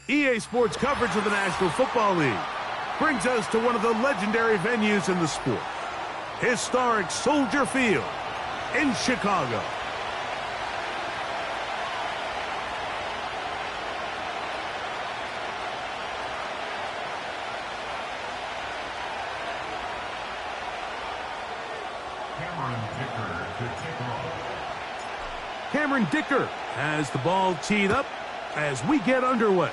EA Sports coverage of the National Football League brings us to one of the legendary venues in the sport, historic Soldier Field in Chicago. Cameron Dicker has the ball teed up as we get underway.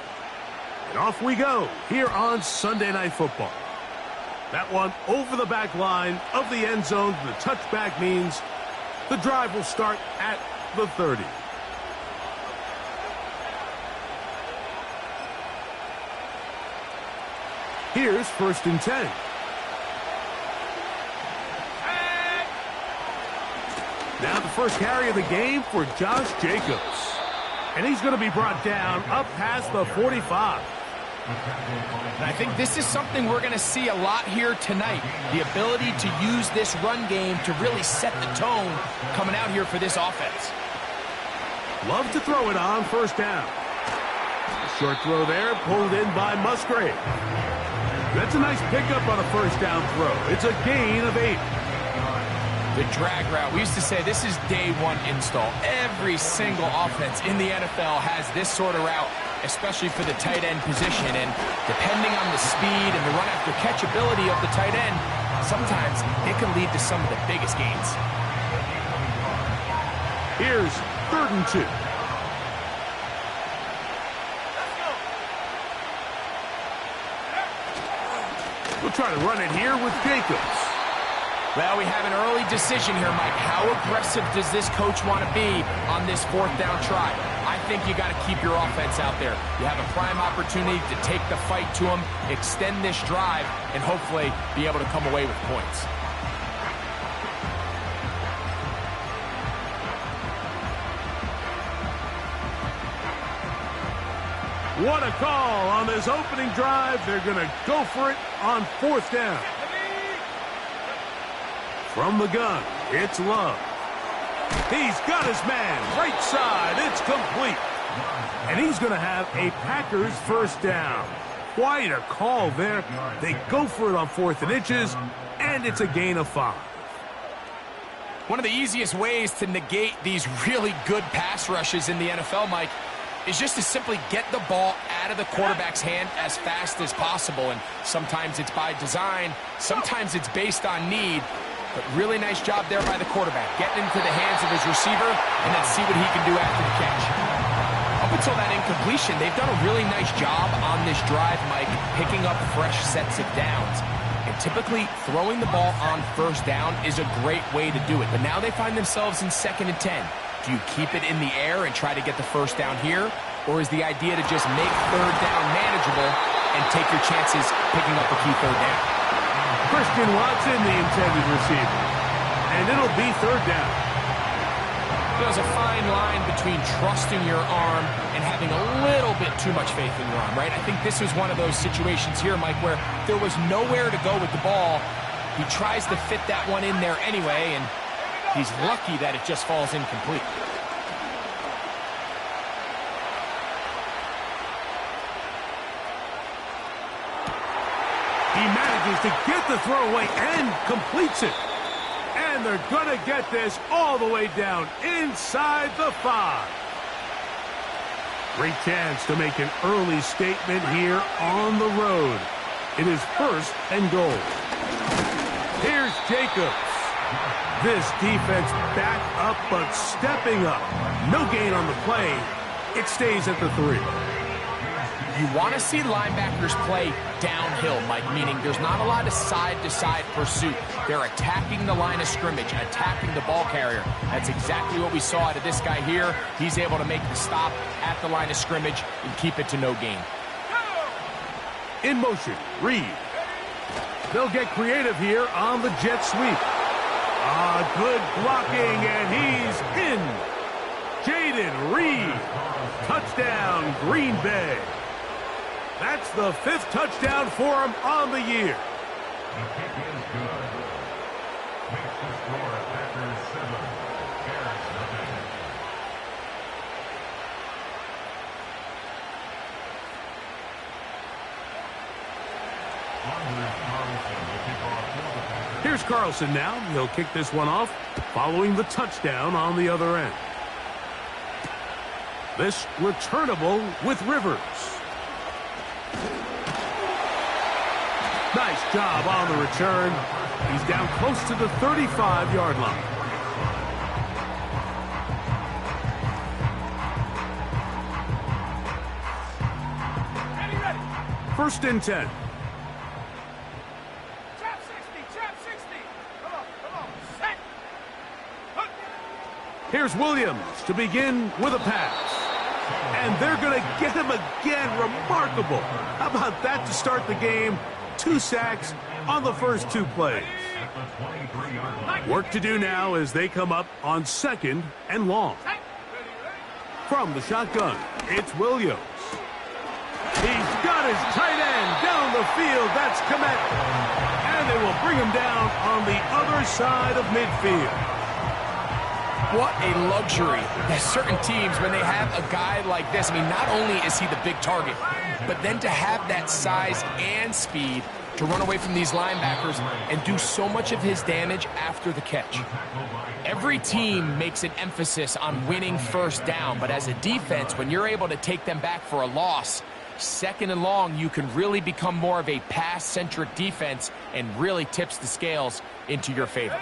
And off we go here on Sunday Night Football. That one over the back line of the end zone. The touchback means the drive will start at the 30. Here's 1st and 10. Now the first carry of the game for Josh Jacobs. And he's going to be brought down up past the 45. And I think this is something we're going to see a lot here tonight. The ability to use this run game to really set the tone coming out here for this offense. Love to throw it on 1st down. Short throw there, pulled in by Musgrave. That's a nice pickup on a 1st down throw. It's a gain of 8. The drag route, we used to say this is day one install. Every single offense in the NFL has this sort of route, especially for the tight end position. And depending on the speed and the run after catch ability of the tight end, sometimes it can lead to some of the biggest gains. Here's 3rd and 2. We'll try to run it here with Jacobs. Well, we have an early decision here, Mike. How aggressive does this coach want to be on this 4th down try? I think you got to keep your offense out there. You have a prime opportunity to take the fight to them, extend this drive, and hopefully be able to come away with points. What a call on this opening drive. They're going to go for it on 4th down. From the gun, it's Love. He's got his man, right side, it's complete. And he's going to have a Packers 1st down. Quite a call there. They go for it on 4th and inches, and it's a gain of 5. One of the easiest ways to negate these really good pass rushes in the NFL, Mike, is just to simply get the ball out of the quarterback's hand as fast as possible. And sometimes it's by design, sometimes it's based on need. But really nice job there by the quarterback, getting into the hands of his receiver, and then see what he can do after the catch. Up until that incompletion, they've done a really nice job on this drive, Mike, picking up fresh sets of downs. And typically, throwing the ball on 1st down is a great way to do it. But now they find themselves in 2nd and 10. Do you keep it in the air and try to get the 1st down here? Or is the idea to just make 3rd down manageable and take your chances picking up a key 3rd down? Christian Watson, the intended receiver. And it'll be 3rd down. There's a fine line between trusting your arm and having a little bit too much faith in your arm, right? I think this was one of those situations here, Mike, where there was nowhere to go with the ball. He tries to fit that one in there anyway, and he's lucky that it just falls incomplete. He manages to get the throw away and completes it. And they're going to get this all the way down inside the 5. Great chance to make an early statement here on the road. It is 1st and goal. Here's Jacobs. This defense back up but stepping up. No gain on the play. It stays at the 3. You want to see linebackers play downhill, Mike, meaning there's not a lot of side-to-side pursuit. They're attacking the line of scrimmage, attacking the ball carrier. That's exactly what we saw out of this guy here. He's able to make the stop at the line of scrimmage and keep it to no gain. In motion, Reed. They'll get creative here on the jet sweep. Good blocking, and he's in. Jayden Reed. Touchdown, Green Bay. That's the 5th touchdown for him on the year. The kick is good. Makes the score Packers 7, Bears nothing. Here's Carlson now. He'll kick this one off, following the touchdown on the other end. This returnable with Rivers. Nice job on the return. He's down close to the 35-yard line. First and 10. Here's Williams to begin with a pass. And they're going to get him again. Remarkable. How about that to start the game? 2 sacks on the first 2 plays. Work to do now as they come up on 2nd and long. From the shotgun, it's Williams. He's got his tight end down the field. That's Kmet. And they will bring him down on the other side of midfield. What a luxury that certain teams, when they have a guy like this, I mean, not only is he the big target, but then to have that size and speed to run away from these linebackers and do so much of his damage after the catch. Every team makes an emphasis on winning first down, but as a defense, when you're able to take them back for a loss, 2nd and long, you can really become more of a pass-centric defense and really tips the scales into your favor.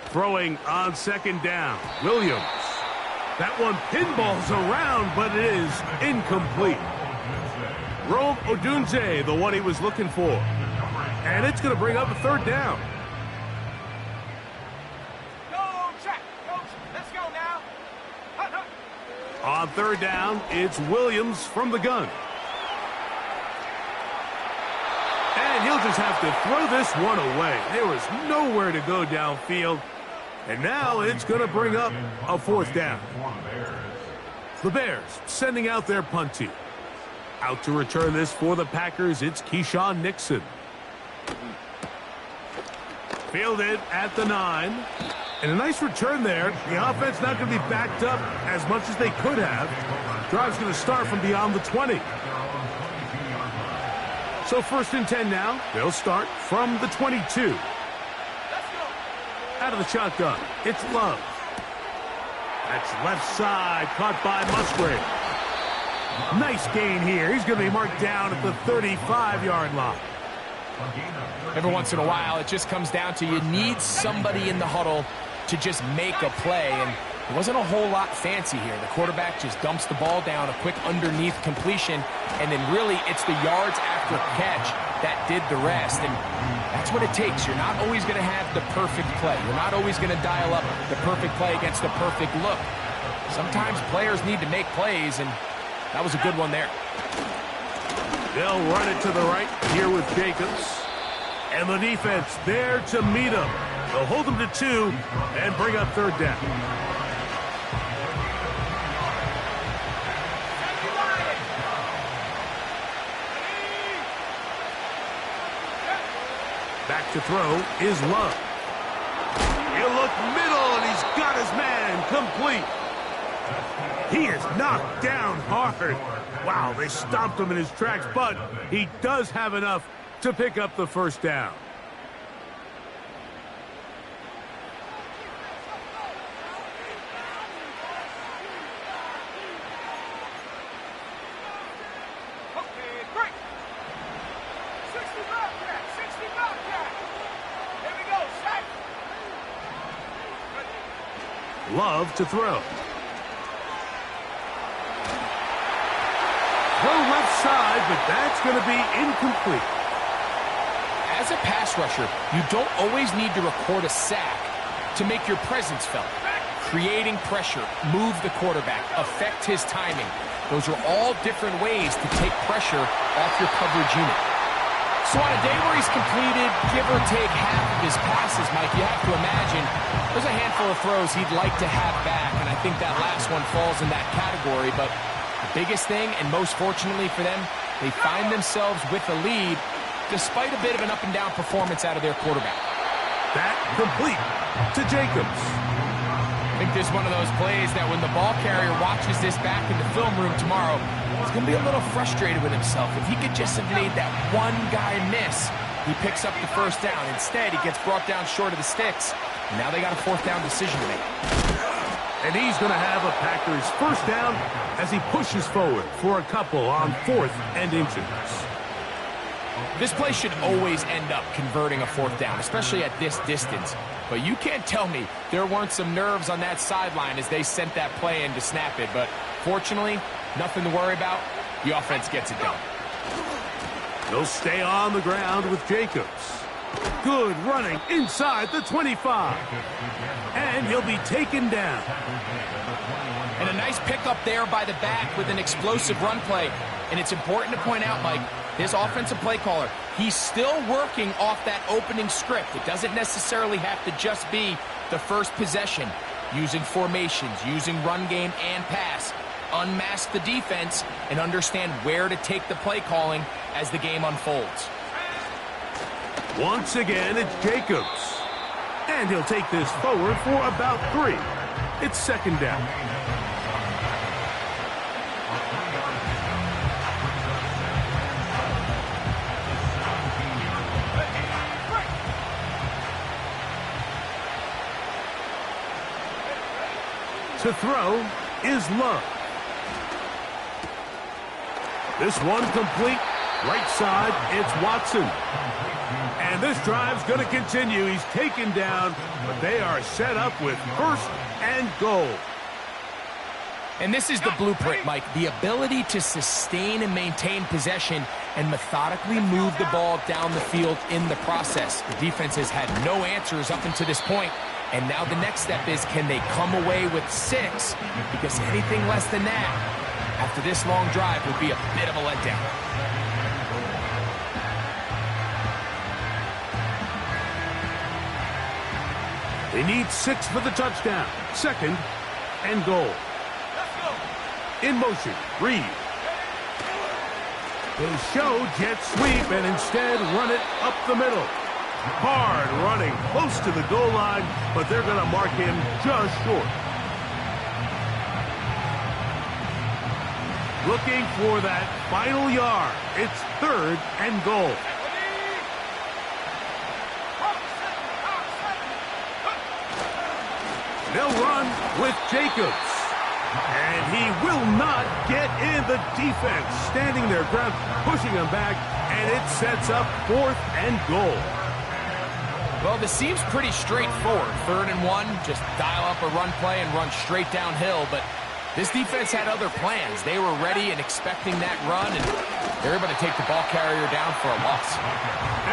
Throwing on 2nd down, Williams. That one pinballs around, but it is incomplete. Rome Odunze, the one he was looking for. And it's going to bring up a 3rd down. Go, check. Coach, let's go now. On 3rd down, it's Williams from the gun. And he'll just have to throw this one away. There was nowhere to go downfield. And now it's going to bring up a 4th down. The Bears sending out their punt team. Out to return this for the Packers, it's Keyshawn Nixon. Fielded at the 9. And a nice return there. The offense not going to be backed up as much as they could have. Drive's going to start from beyond the 20. So 1st and 10 now. They'll start from the 22. Out of the shotgun, it's Love. That's left side, caught by Musgrave. Nice gain here. He's going to be marked down at the 35-yard line. Every once in a while, it just comes down to you need somebody in the huddle to just make a play, and it wasn't a whole lot fancy here. The quarterback just dumps the ball down, a quick underneath completion, and then really it's the yards after catch that did the rest, and that's what it takes. You're not always going to have the perfect play. You're not always going to dial up the perfect play against the perfect look. Sometimes players need to make plays, and that was a good one there. They'll run it to the right here with Jacobs. And the defense there to meet him. They'll hold him to 2 and bring up 3rd down. Back to throw is Love. He'll look middle, and he's got his man complete. He is knocked down hard. Wow, they stopped him in his tracks, but he does have enough to pick up the 1st down. Okay, great. 60 Bobcat, 60 Bobcat. Here we go, set. Love to throw. Throw left side, but that's going to be incomplete. As a pass rusher, you don't always need to record a sack to make your presence felt. Creating pressure, move the quarterback, affect his timing. Those are all different ways to take pressure off your coverage unit. So on a day where he's completed, give or take half of his passes, Mike, you have to imagine there's a handful of throws he'd like to have back, and I think that last one falls in that category. But the biggest thing, and most fortunately for them, they find themselves with a lead despite a bit of an up-and-down performance out of their quarterback. That complete to Jacobs. I think this is one of those plays that when the ball carrier watches this back in the film room tomorrow, he's going to be a little frustrated with himself. If he could just have made that one guy miss, he picks up the first down. Instead, he gets brought down short of the sticks. Now they got a fourth down decision to make. And he's going to have a Packers first down as he pushes forward for a couple on 4th and inches. This play should always end up converting a fourth down, especially at this distance. But you can't tell me there weren't some nerves on that sideline as they sent that play in to snap it. But fortunately, nothing to worry about. The offense gets it done. He'll stay on the ground with Jacobs. Good running inside the 25. And he'll be taken down. And a nice pickup there by the back with an explosive run play. And it's important to point out, Mike, his offensive play caller, he's still working off that opening script. It doesn't necessarily have to just be the first possession. Using formations, using run game and pass. Unmask the defense and understand where to take the play calling as the game unfolds. Once again, it's Jacobs. And he'll take this forward for about 3. It's second down. To throw is Love. This one complete. Right side, it's Watson. And this drive's going to continue. He's taken down, but they are set up with 1st and goal. And this is the blueprint, Mike. The ability to sustain and maintain possession and methodically move the ball down the field in the process. The defense has had no answers up until this point. And now the next step is, can they come away with 6? Because anything less than that, after this long drive, would be a bit of a letdown. They need 6 for the touchdown. 2nd and goal. In motion, Reed. They show jet sweep and instead run it up the middle. Hard running close to the goal line, but they're going to mark him just short. Looking for that final yard. It's 3rd and goal. They'll run with Jacobs. And he will not get in. The defense standing their ground, pushing him back, and it sets up 4th and goal. Well, this seems pretty straightforward. 3rd and 1, just dial up a run play and run straight downhill. But this defense had other plans. They were ready and expecting that run, and they're able to take the ball carrier down for a loss.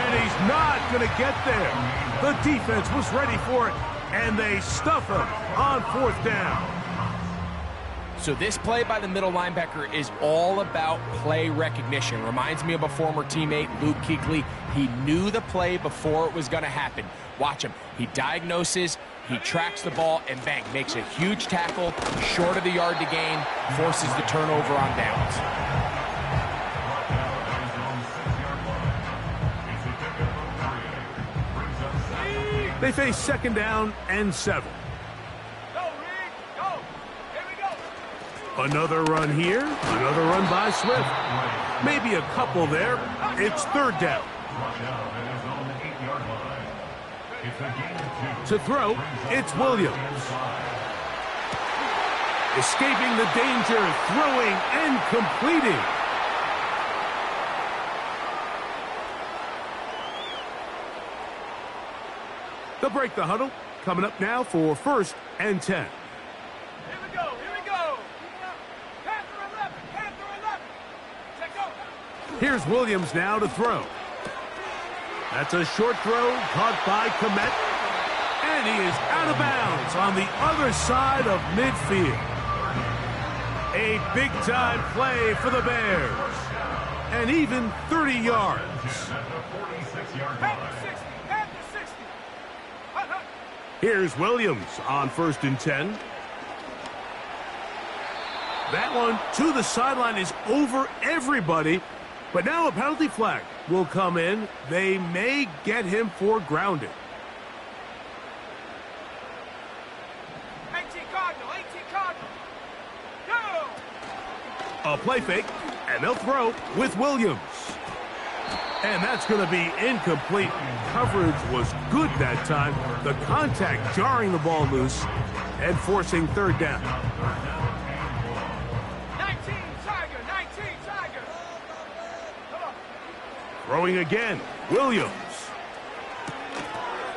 And he's not going to get there. The defense was ready for it, and they stuff him on 4th down. So this play by the middle linebacker is all about play recognition. Reminds me of a former teammate, Luke Kuechly. He knew the play before it was going to happen. Watch him. He diagnoses, he tracks the ball, and bang, makes a huge tackle, short of the yard to gain, forces the turnover on downs. They face 2nd down and 7. Another run here, another run by Swift. Maybe a couple there. It's 3rd down. To throw, it's Williams. Escaping the danger, throwing and completing. They'll break the huddle. Coming up now for 1st and 10. Here's Williams now to throw. That's a short throw caught by Kmet. And he is out of bounds on the other side of midfield. A big-time play for the Bears. And even 30 yards. Here's Williams on 1st and 10. That one to the sideline is over everybody. But now a penalty flag will come in. They may get him for grounding. 18 Cardinal, 18 Cardinal. Go! A play fake, and they'll throw with Williams. And that's going to be incomplete. Coverage was good that time. The contact jarring the ball loose and forcing third down. 19 Tiger, 19 Tiger. Come on. Throwing again, Williams.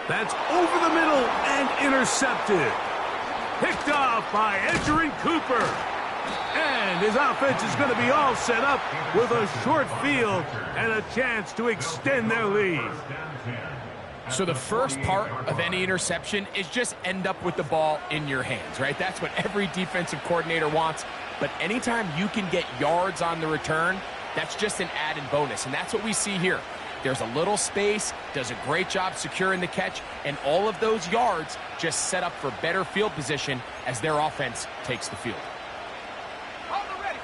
That's over the middle and intercepted. Picked off by Edgerrin Cooper. And his offense is going to be all set up with a short field and a chance to extend their lead. So the first part of any interception is just end up with the ball in your hands, right? That's what every defensive coordinator wants. But anytime you can get yards on the return, that's just an added bonus. And that's what we see here. There's a little space, does a great job securing the catch, and all of those yards just set up for better field position as their offense takes the field. Hold the ready.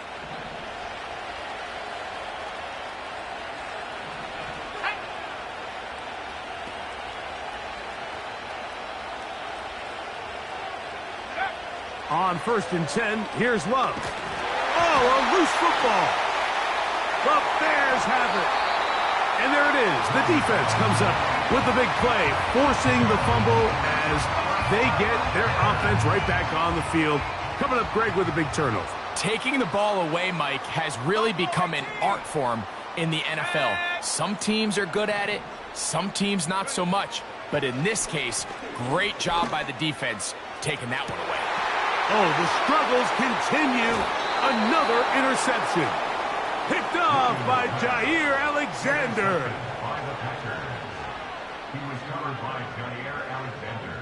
On 1st and 10, here's Love. Oh, a loose football. The Bears have it. And there it is. The defense comes up with the big play, forcing the fumble as they get their offense right back on the field. Coming up, Greg, with a big turnover. Taking the ball away, Mike, has really become an art form in the NFL. Some teams are good at it, some teams not so much. But in this case, great job by the defense taking that one away. Oh, the struggles continue. Another interception. Picked off by Jair Alexander. By the Packers. He was covered by Jair Alexander.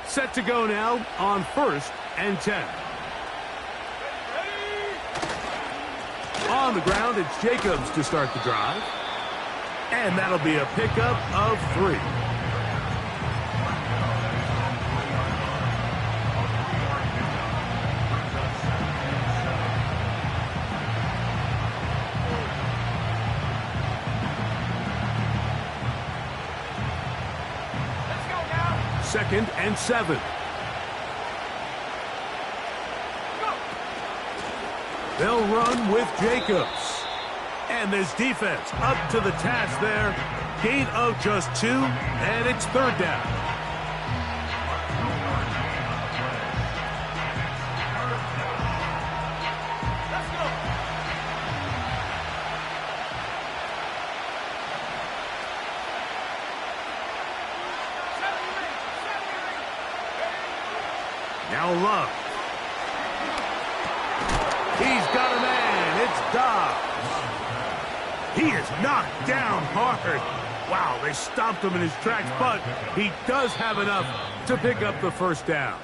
Set to go now on 1st and 10. On the ground, it's Jacobs to start the drive. And that'll be a pickup of 3. Let's go now. 2nd and 7. Go. They'll run with Jacobs. And this defense up to the task there. Gain of just 2, and it's 3rd down. Let's go. Now Love. He's got a man. It's Dobbs. He is knocked down hard. Wow, they stopped him in his tracks, but he does have enough to pick up the 1st down.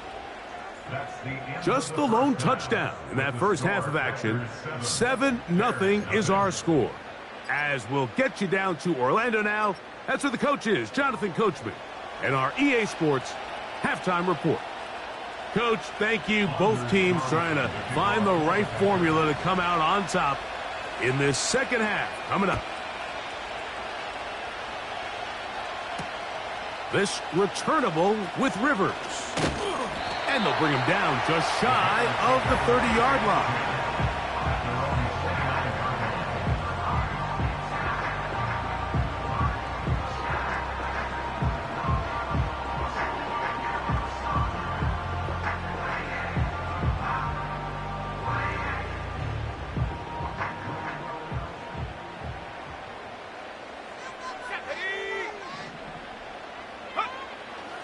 Just the lone touchdown in that first half of action. 7-0 is our score. As we'll get you down to Orlando now, that's where the coach is, Jonathan Coachman, and our EA Sports halftime report. Coach, thank you. Both teams trying to find the right formula to come out on top in this second half coming up. This returnable with Rivers. And they'll bring him down just shy of the 30-yard line.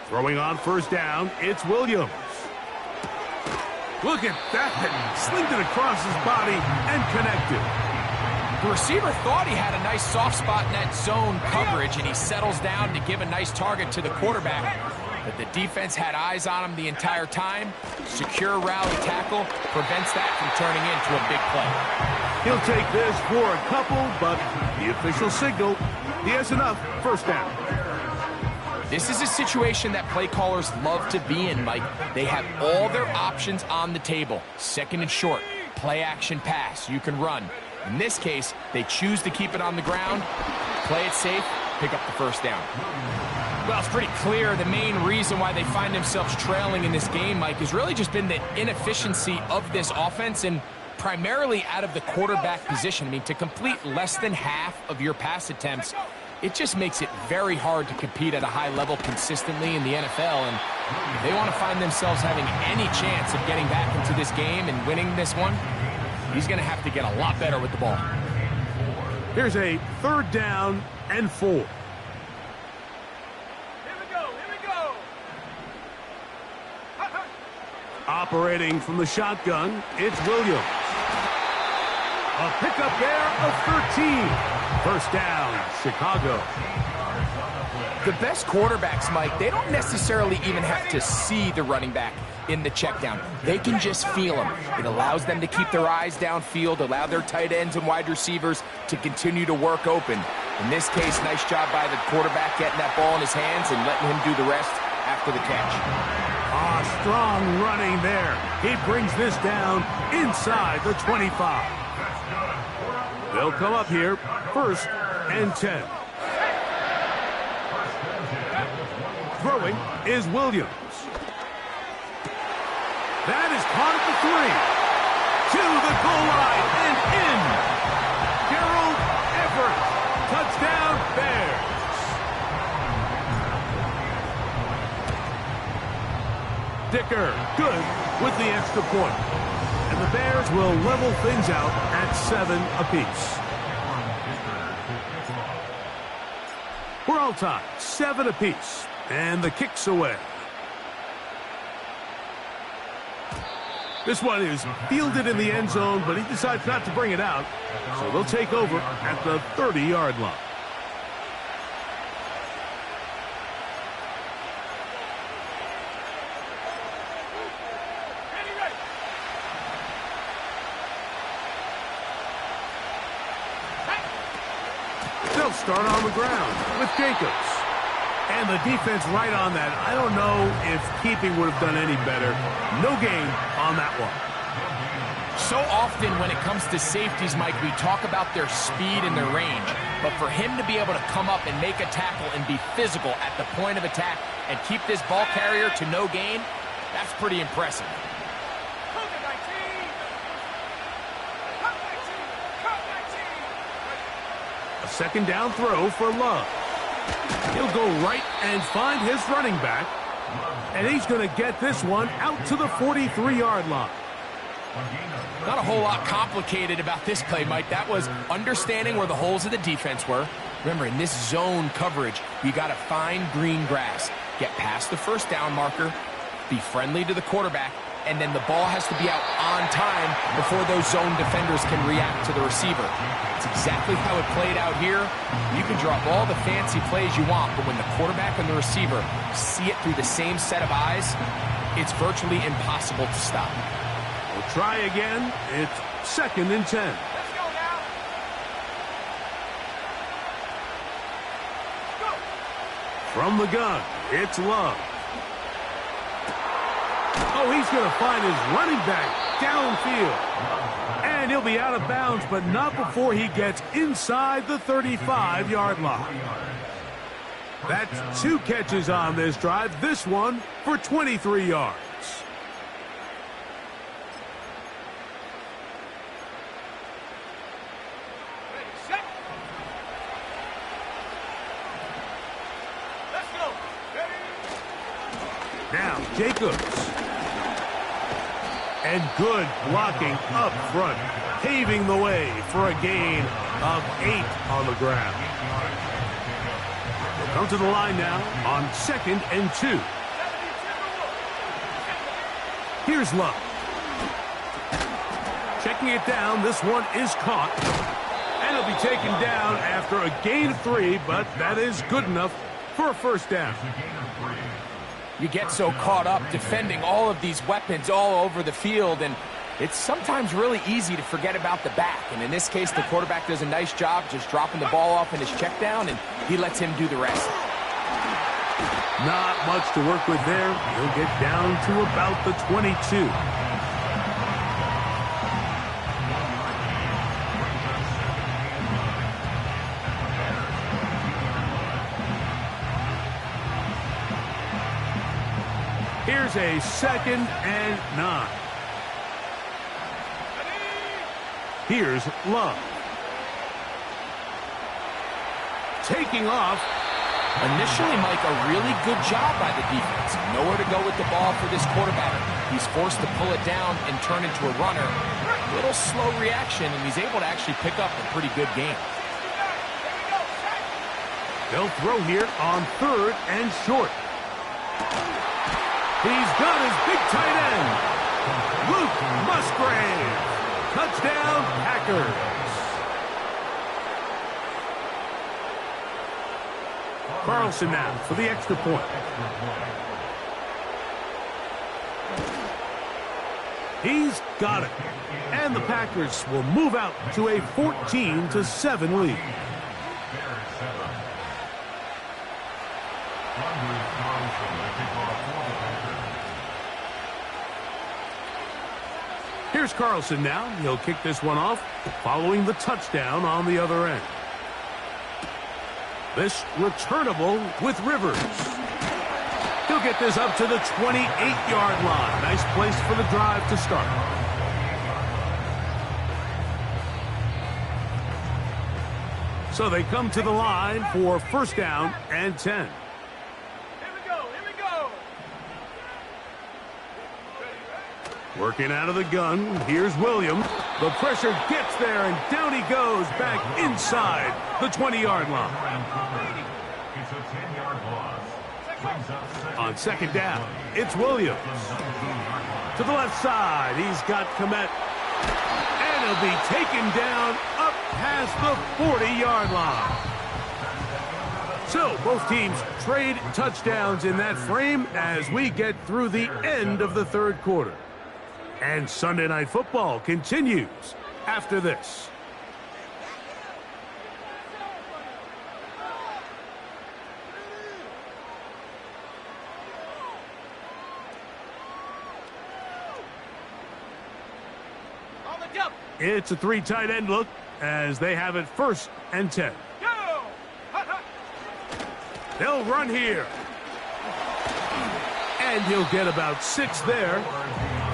Throwing on 1st down, it's Williams. Look at that. Slinged it across his body and connected. The receiver thought he had a nice soft spot in that zone coverage, and he settles down to give a nice target to the quarterback. But the defense had eyes on him the entire time. Secure rally tackle prevents that from turning into a big play. He'll take this for a couple, but the official signal, he has enough. 1st down. This is a situation that play callers love to be in, Mike. They have all their options on the table. 2nd and short. play-action pass. You can run. In this case, they choose to keep it on the ground, play it safe, pick up the first down. Well, it's pretty clear the main reason why they find themselves trailing in this game, Mike, has really just been the inefficiency of this offense and primarily out of the quarterback position. I mean, to complete less than half of your pass attempts, it just makes it very hard to compete at a high level consistently in the NFL. And if they want to find themselves having any chance of getting back into this game and winning this one, he's going to have to get a lot better with the ball. Here's a 3rd down and 4. Here we go. Operating from the shotgun, it's Williams. A pickup there of 13. First down, Chicago. The best quarterbacks, Mike, they don't necessarily even have to see the running back in the check down. They can just feel him. It allows them to keep their eyes downfield, allow their tight ends and wide receivers to continue to work open. In this case, nice job by the quarterback getting that ball in his hands and letting him do the rest after the catch. Strong running there. He brings this down inside the 25. They'll come up here, 1st and 10. Throwing is Williams. That is caught at the 3. To the goal line and in. Gerald Everett. Touchdown, Bears. Dicker, good with the extra point. And the Bears will level things out at 7 apiece. We're all tied, 7 apiece. And the kick's away. This one is fielded in the end zone, but he decides not to bring it out. So they'll take over at the 30-yard line. They'll start on the ground with Jacobs. And the defense right on that. I don't know if keeping would have done any better. No gain on that one. So often when it comes to safeties, Mike, we talk about their speed and their range. But for him to be able to come up and make a tackle and be physical at the point of attack and keep this ball carrier to no gain, that's pretty impressive. A 2nd down throw for Love. He'll go right and find his running back. And he's going to get this one out to the 43-yard line. Not a whole lot complicated about this play, Mike. That was understanding where the holes of the defense were. Remember, in this zone coverage, you got to find green grass. Get past the 1st down marker, be friendly to the quarterback, and then the ball has to be out on time before those zone defenders can react to the receiver. It's exactly how it played out here. You can draw up all the fancy plays you want, but when the quarterback and the receiver see it through the same set of eyes, it's virtually impossible to stop. We'll try again. It's 2nd and 10. Let's go now. Go. From the gun, it's Love. Oh, he's going to find his running back downfield. And he'll be out of bounds, but not before he gets inside the 35-yard line. That's 2 catches on this drive. This one for 23 yards. Ready, set. Let's go. Ready. Now, Jacobs. And good blocking up front, paving the way for a gain of 8 on the ground. They'll come to the line now on 2nd and 2. Here's Love. Checking it down, this one is caught. And it'll be taken down after a gain of 3, but that is good enough for a 1st down. You get so caught up defending all of these weapons all over the field, and it's sometimes really easy to forget about the back. And in this case, the quarterback does a nice job just dropping the ball off in his check down, and he lets him do the rest. Not much to work with there. He'll get down to about the 22. Here's a 2nd and 9. Here's Love. Taking off. Initially, Mike, a really good job by the defense. Nowhere to go with the ball for this quarterback. He's forced to pull it down and turn into a runner. A little slow reaction, and he's able to actually pick up a pretty good game. They'll throw here on 3rd and short. He's got his big tight end, Luke Musgrave. Touchdown, Packers. Carlson now for the extra point. He's got it. And the Packers will move out to a 14-7 lead. Here's Carlson now. He'll kick this one off, following the touchdown on the other end. This returnable with Rivers. He'll get this up to the 28-yard line. Nice place for the drive to start. So they come to the line for 1st down and 10. Here we go. Working out of the gun, here's Williams. The pressure gets there, and down he goes back inside the 20-yard line. It's a 10-yard loss. On 2nd down, it's Williams. To the left side, he's got Kmet. And he'll be taken down up past the 40-yard line. So both teams trade touchdowns in that frame as we get through the end of the 3rd quarter. And Sunday Night Football continues after this. On the jump. It's a 3 tight end look as they have it 1st and 10. Go. They'll run here. And he'll get about 6 there,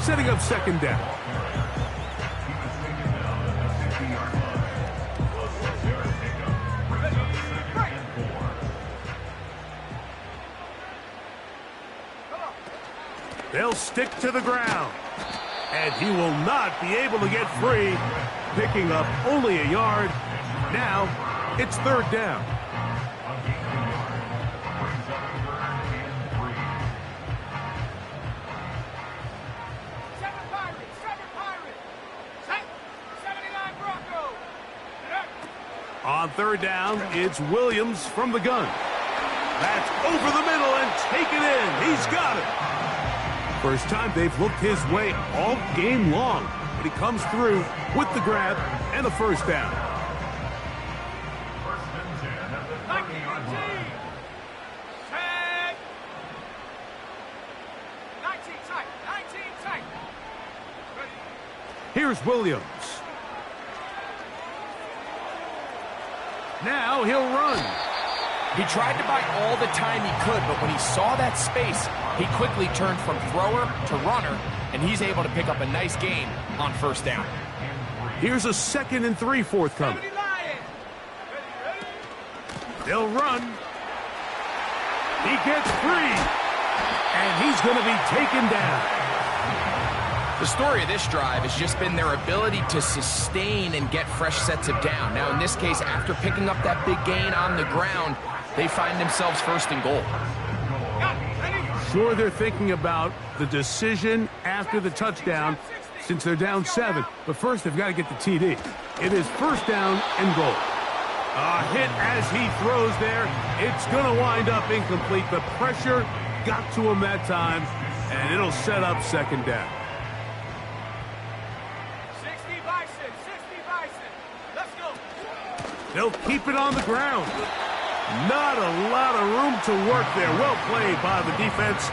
setting up 2nd down. They'll stick to the ground. And he will not be able to get free, picking up only a yard. Now it's 3rd down. On 3rd down, it's Williams from the gun. That's over the middle and taken in. He's got it. First time they've looked his way all game long, but he comes through with the grab and a 1st down. 1st and 10 at the 20-yard line. 19 tight. Here's Williams. Now he'll run. He tried to buy all the time he could, but when he saw that space, he quickly turned from thrower to runner, and he's able to pick up a nice gain on 1st down. Here's a 2nd and 3 forthcoming. They'll run. He gets free, and he's going to be taken down. The story of this drive has just been their ability to sustain and get fresh sets of down. Now, in this case, after picking up that big gain on the ground, they find themselves 1st and goal. Sure, they're thinking about the decision after the touchdown since they're down 7. But first, they've got to get the TD. It is 1st down and goal. A hit as he throws there. It's going to wind up incomplete. The pressure got to him that time, and it'll set up 2nd down. 60 Bison. Let's go. They'll keep it on the ground. Not a lot of room to work there. Well played by the defense.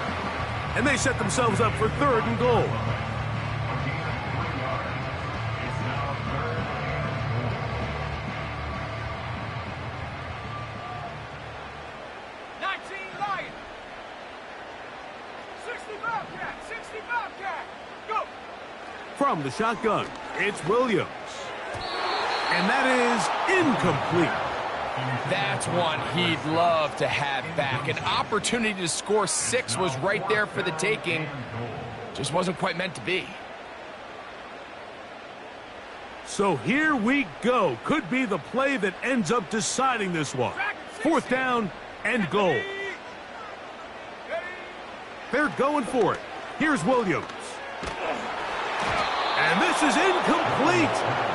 And they set themselves up for 3rd and goal. Bobcat, 60 Bobcat. Go. From the shotgun, it's Williams. And that is incomplete. That's one he'd love to have back. An opportunity to score 6 was right there for the taking. Just wasn't quite meant to be. So here we go. Could be the play that ends up deciding this one. 4th down and goal. They're going for it. Here's Williams. And this is incomplete.